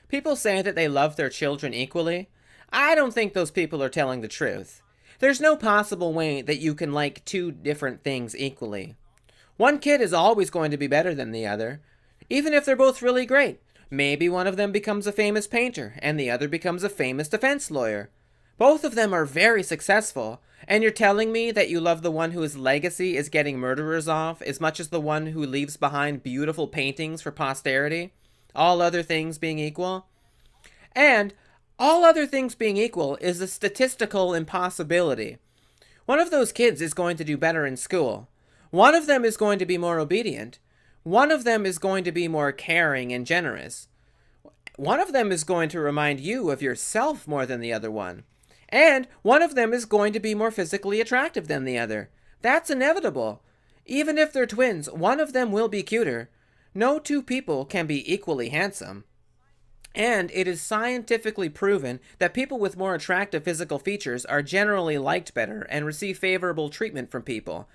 People say that they love their children equally. I don't think those people are telling the truth. There's no possible way that you can like two different things equally. One kid is always going to be better than the other, even if they're both really great. Maybe one of them becomes a famous painter and the other becomes a famous defense lawyer. Both of them are very successful, and you're telling me that you love the one whose legacy is getting murderers off as much as the one who leaves behind beautiful paintings for posterity? All other things being equal? And all other things being equal is a statistical impossibility. One of those kids is going to do better in school. One of them is going to be more obedient. One of them is going to be more caring and generous. One of them is going to remind you of yourself more than the other one. And one of them is going to be more physically attractive than the other. That's inevitable. Even if they're twins, one of them will be cuter. No two people can be equally handsome. And it is scientifically proven that people with more attractive physical features are generally liked better and receive favorable treatment from people.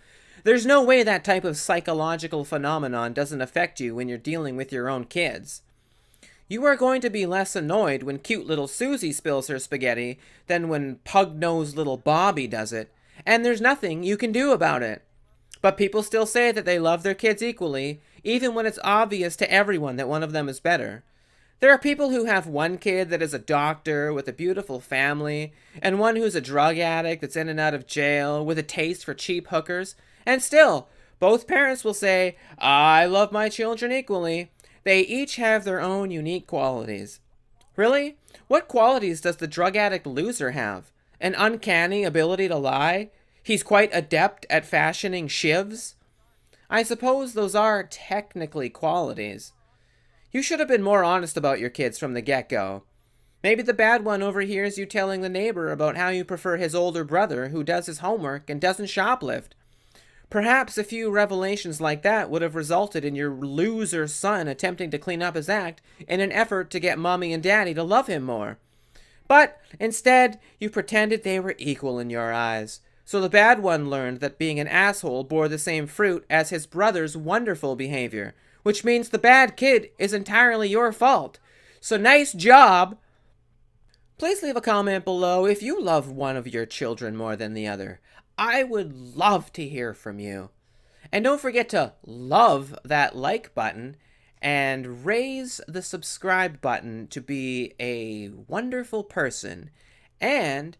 There's no way that type of psychological phenomenon doesn't affect you when you're dealing with your own kids. You are going to be less annoyed when cute little Susie spills her spaghetti than when pug-nosed little Bobby does it, and there's nothing you can do about it. But people still say that they love their kids equally, even when it's obvious to everyone that one of them is better. There are people who have one kid that is a doctor with a beautiful family, and one who's a drug addict that's in and out of jail with a taste for cheap hookers, and still, both parents will say, I love my children equally. They each have their own unique qualities. Really? What qualities does the drug addict loser have? An uncanny ability to lie? He's quite adept at fashioning shivs? I suppose those are technically qualities. You should have been more honest about your kids from the get-go. Maybe the bad one overhears you telling the neighbor about how you prefer his older brother who does his homework and doesn't shoplift. Perhaps a few revelations like that would have resulted in your loser son attempting to clean up his act in an effort to get mommy and daddy to love him more. But instead, you pretended they were equal in your eyes. So the bad one learned that being an asshole bore the same fruit as his brother's wonderful behavior, which means the bad kid is entirely your fault. So nice job! Please leave a comment below if you love one of your children more than the other. I would love to hear from you. And don't forget to love that like button and raise the subscribe button to be a wonderful person. And,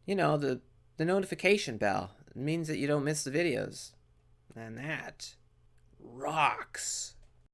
the notification bell. It means that you don't miss the videos. And that rocks.